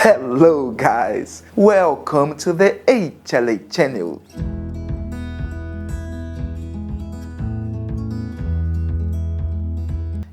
Hello guys, welcome to the HLA channel.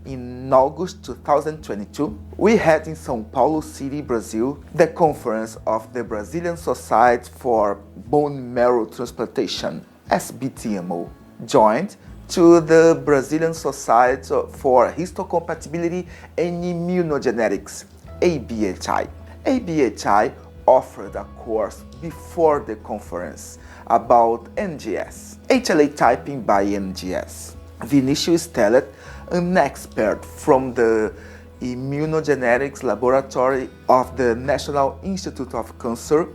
In August 2022, we had in São Paulo City, Brazil, the conference of the Brazilian Society for Bone Marrow Transplantation, SBTMO, joined to the Brazilian Society for Histocompatibility and Immunogenetics, ABHI. ABHI offered a course before the conference about NGS, HLA typing by NGS. Vinicius Stellet, an expert from the Immunogenetics Laboratory of the National Institute of Cancer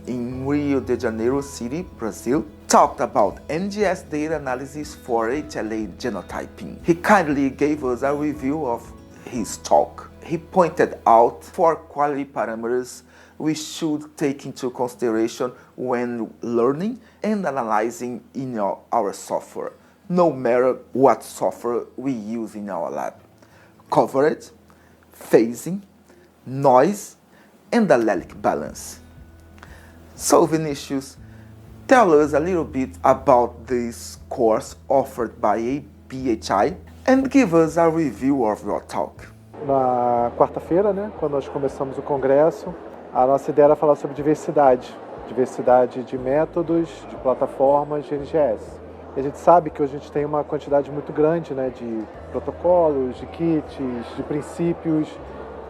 in Rio de Janeiro City, Brazil, talked about NGS data analysis for HLA genotyping. He kindly gave us a review of his talk. He pointed out 4 quality parameters we should take into consideration when learning and analyzing in our software, no matter what software we use in our lab: coverage, phasing, noise, and allelic balance. So Vinicius, tell us a little bit about this course offered by ABHI and give us a review of your talk. Na quarta-feira, quando nós começamos o congresso, a nossa ideia era falar sobre diversidade de métodos, de plataformas de NGS. E a gente sabe que hoje a gente tem uma quantidade muito grande de protocolos, de kits, de princípios,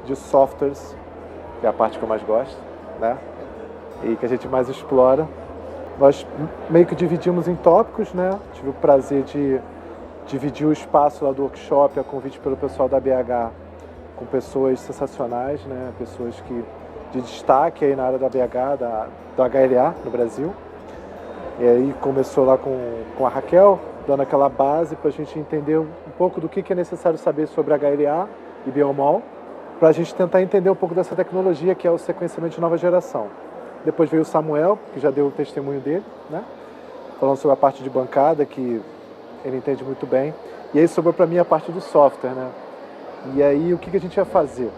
de softwares, que é a parte que eu mais gosto, e que a gente mais explora. Nós meio que dividimos em tópicos, Tive o prazer de dividir o espaço lá do workshop, a convite pelo pessoal da BH, com pessoas sensacionais, pessoas de destaque aí na área da BH, do HLA no Brasil. E aí começou lá com a Raquel, dando aquela base para a gente entender um pouco do que é necessário saber sobre HLA e Biomol, para a gente tentar entender um pouco dessa tecnologia que é o sequenciamento de nova geração. Depois veio o Samuel, que já deu o testemunho dele, falando sobre a parte de bancada, que ele entende muito bem. E aí sobrou para mim a parte do software, E aí o que a gente ia fazer?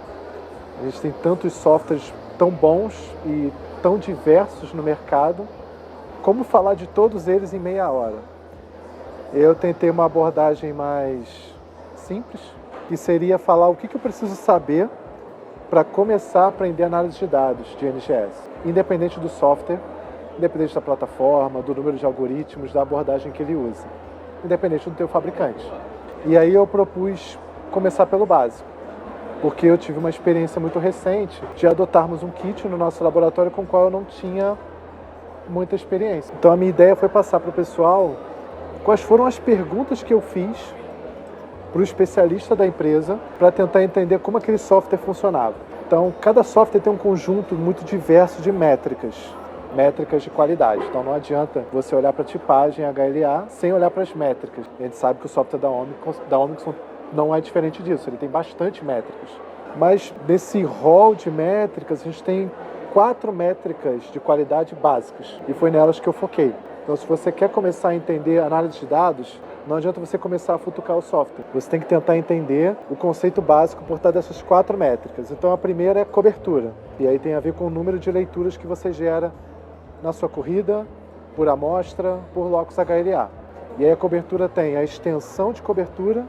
A gente tem tantos softwares tão bons e tão diversos no mercado, como falar de todos eles em meia hora? Eu tentei uma abordagem mais simples, que seria falar o que eu preciso saber para começar a aprender análise de dados de NGS, independente do software, independente da plataforma, do número de algoritmos, da abordagem que ele usa, independente do teu fabricante. E aí eu propus começar pelo básico, porque eu tive uma experiência muito recente de adotarmos um kit no nosso laboratório com o qual eu não tinha muita experiência. Então a minha ideia foi passar para o pessoal quais foram as perguntas que eu fiz para o especialista da empresa para tentar entender como aquele software funcionava. Então cada software tem um conjunto muito diverso de métricas de qualidade. Então não adianta você olhar para a tipagem HLA sem olhar para as métricas. A gente sabe que o software da Omnicom não é diferente disso, ele tem bastante métricas. Mas nesse rol de métricas, a gente tem 4 métricas de qualidade básicas, e foi nelas que eu foquei. Então se você quer começar a entender análise de dados, não adianta você começar a futucar o software. Você tem que tentar entender o conceito básico por trás dessas 4 métricas. Então a primeira é cobertura, e aí tem a ver com o número de leituras que você gera na sua corrida, por amostra, por locus HLA. E aí a cobertura tem a extensão de cobertura,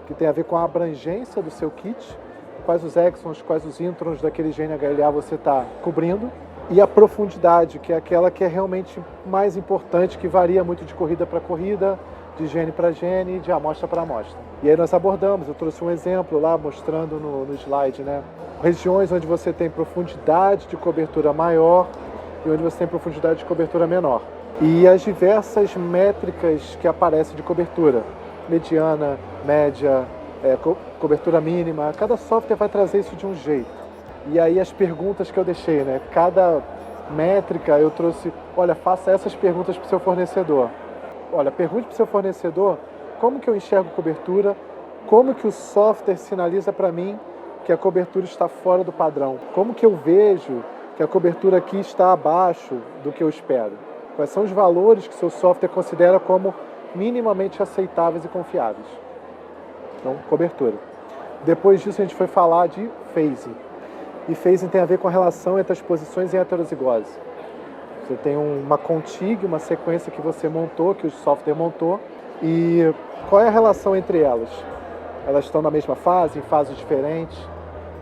que tem a ver com a abrangência do seu kit, quais os exons, quais os introns daquele gene HLA você está cobrindo, e a profundidade, que é aquela que é realmente mais importante, que varia muito de corrida para corrida, de gene para gene, de amostra para amostra. E aí nós abordamos, eu trouxe um exemplo lá mostrando no slide, regiões onde você tem profundidade de cobertura maior e onde você tem profundidade de cobertura menor. E as diversas métricas que aparecem de cobertura, mediana, média, cobertura mínima, cada software vai trazer isso de um jeito. E aí as perguntas que eu deixei, cada métrica eu trouxe, olha, faça essas perguntas para o seu fornecedor. Olha, pergunte para o seu fornecedor como que eu enxergo cobertura, como que o software sinaliza para mim que a cobertura está fora do padrão, como que eu vejo que a cobertura aqui está abaixo do que eu espero. Quais são os valores que seu software considera como minimamente aceitáveis e confiáveis. Então, cobertura. Depois disso, a gente foi falar de phasing. E phasing tem a ver com a relação entre as posições em heterozigose. Você tem uma contig, uma sequência que você montou, que o software montou, e qual é a relação entre elas? Elas estão na mesma fase, em fases diferentes?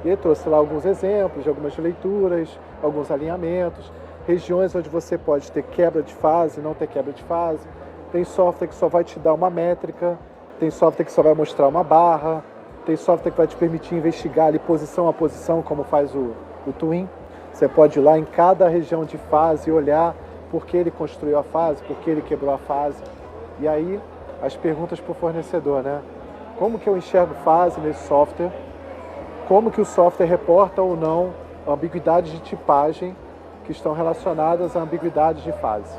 E eu trouxe lá alguns exemplos de algumas leituras, alguns alinhamentos, regiões onde você pode ter quebra de fase, não ter quebra de fase. Tem software que só vai te dar uma métrica, tem software que só vai mostrar uma barra, tem software que vai te permitir investigar ali posição a posição, como faz o Twin. Você pode ir lá em cada região de fase e olhar por que ele construiu a fase, por que ele quebrou a fase. E aí, as perguntas para o fornecedor, né? Como que eu enxergo fase nesse software? Como que o software reporta ou não ambiguidades de tipagem que estão relacionadas a ambiguidades de fase?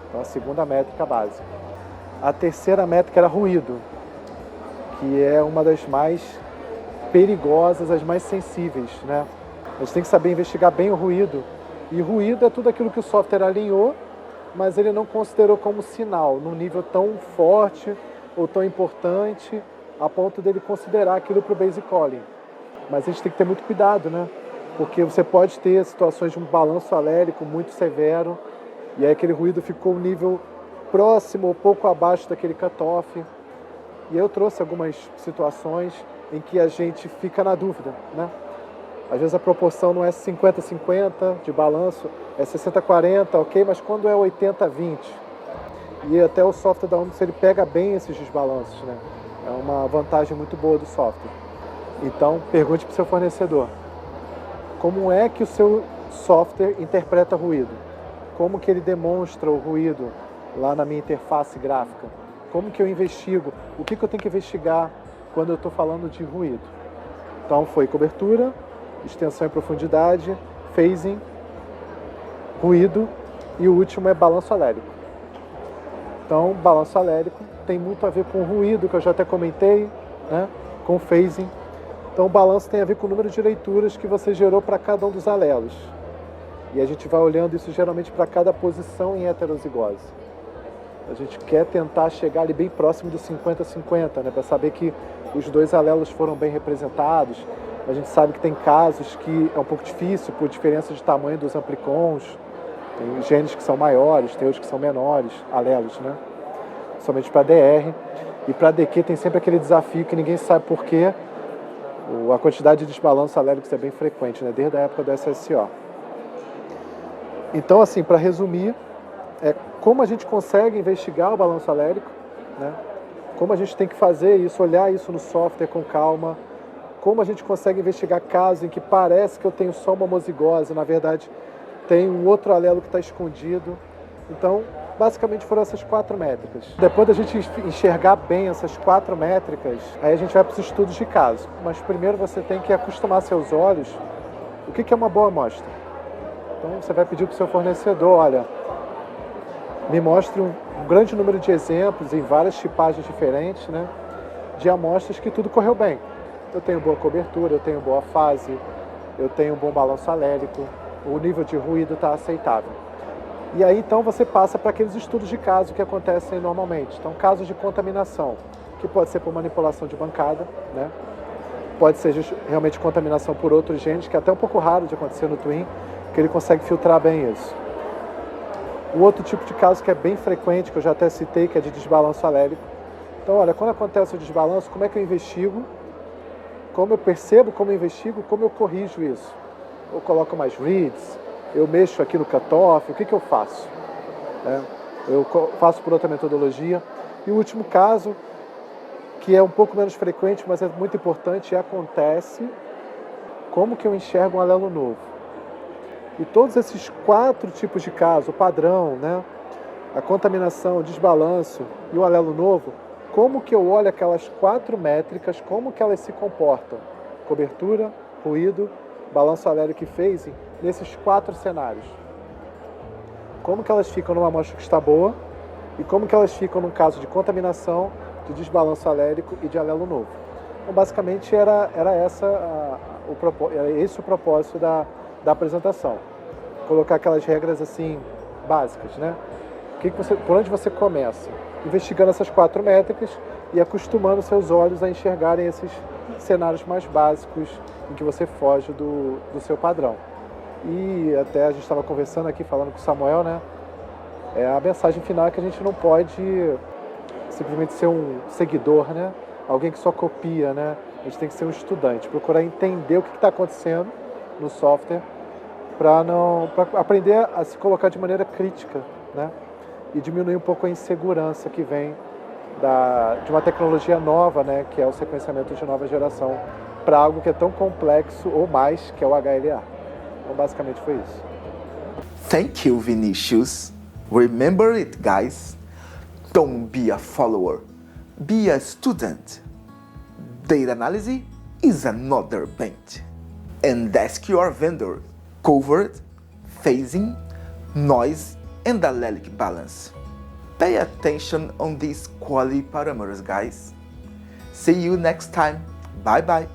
Então, a segunda métrica básica. A terceira métrica era ruído, que é uma das mais perigosas, as mais sensíveis, né? A gente tem que saber investigar bem o ruído. E ruído é tudo aquilo que o software alinhou, mas ele não considerou como sinal, num nível tão forte ou tão importante, a ponto dele considerar aquilo para o basic calling. Mas a gente tem que ter muito cuidado, né? Porque você pode ter situações de um balanço alérico muito severo, e aí aquele ruído ficou um nível próximo ou pouco abaixo daquele cutoff. E eu trouxe algumas situações em que a gente fica na dúvida, né? Às vezes a proporção não é 50-50 de balanço, é 60-40, ok? Mas quando é 80-20? E até o software da Omnis, ele pega bem esses desbalanços, né? É uma vantagem muito boa do software. Então, pergunte para o seu fornecedor. Como é que o seu software interpreta ruído? Como que ele demonstra o ruído lá na minha interface gráfica? Como que eu investigo? O que eu tenho que investigar quando eu estou falando de ruído? Então, foi cobertura, extensão e profundidade, phasing, ruído e o último é balanço alérico. Então, balanço alérico tem muito a ver com ruído, que eu já até comentei, né? Com phasing. Então, o balanço tem a ver com o número de leituras que você gerou para cada um dos alelos. E a gente vai olhando isso geralmente para cada posição em heterozigose. A gente quer tentar chegar ali bem próximo do 50-50, né? Para saber que os dois alelos foram bem representados. A gente sabe que tem casos que é um pouco difícil por diferença de tamanho dos amplicons. Tem genes que são maiores, tem outros que são menores, alelos, né? Somente para DR. E para DQ tem sempre aquele desafio que ninguém sabe por quê. A quantidade de desbalanço alélicos é bem frequente, né? Desde a época do SSO. Então, assim, para resumir, como a gente consegue investigar o balanço alérico, né? Como a gente tem que fazer isso, olhar isso no software com calma, como a gente consegue investigar casos em que parece que eu tenho só uma homozigose, na verdade tem um outro alelo que está escondido. Então, basicamente foram essas 4 métricas. Depois da gente enxergar bem essas 4 métricas, aí a gente vai para os estudos de caso. Mas primeiro você tem que acostumar seus olhos o que é uma boa amostra. Então você vai pedir para o seu fornecedor, olha, me mostre um grande número de exemplos em várias tipagens diferentes, né, de amostras que tudo correu bem. Eu tenho boa cobertura, eu tenho boa fase, eu tenho um bom balanço alérico, o nível de ruído está aceitável. E aí então você passa para aqueles estudos de caso que acontecem normalmente. Então, casos de contaminação, que pode ser por manipulação de bancada, né? Pode ser realmente contaminação por outros genes, que é até um pouco raro de acontecer no Twin, que ele consegue filtrar bem isso. O outro tipo de caso que é bem frequente, que eu já até citei, que é de desbalanço alérico. Então, olha, quando acontece o desbalanço, como é que eu investigo? Como eu percebo, como eu investigo, como eu corrijo isso? Eu coloco mais reads, eu mexo aqui no cutoff, o que eu faço? Eu faço por outra metodologia. E o último caso, que é um pouco menos frequente, mas é muito importante, acontece como que eu enxergo um alelo novo. E todos esses 4 tipos de caso, o padrão, né, a contaminação, o desbalanço e o alelo novo, como que eu olho aquelas 4 métricas, como que elas se comportam? Cobertura, ruído, balanço alérico e phasing, nesses 4 cenários. Como que elas ficam numa amostra que está boa e como que elas ficam num caso de contaminação, de desbalanço alérico e de alelo novo. Então, basicamente, era esse o propósito da apresentação. Colocar aquelas regras assim básicas, né? Por onde você começa? Investigando essas 4 métricas e acostumando seus olhos a enxergarem cenários mais básicos em que você foge do seu padrão. E até a gente estava conversando aqui, falando com o Samuel, né? A mensagem final é que a gente não pode simplesmente ser um seguidor, né? Alguém que só copia, né? A gente tem que ser um estudante, procurar entender o que está acontecendo no software para aprender a se colocar de maneira crítica, né? E diminuir um pouco a insegurança que vem de uma tecnologia nova, né? Que é o sequenciamento de nova geração, para algo que é tão complexo ou mais, que é o HLA. Então, basicamente foi isso. Thank you, Vinicius. Remember it, guys. Don't be a follower. Be a student. Data analysis is another bench. And ask your vendor coverage, phasing, noise, and allelic balance. Pay attention on these quality parameters, guys. See you next time. Bye bye.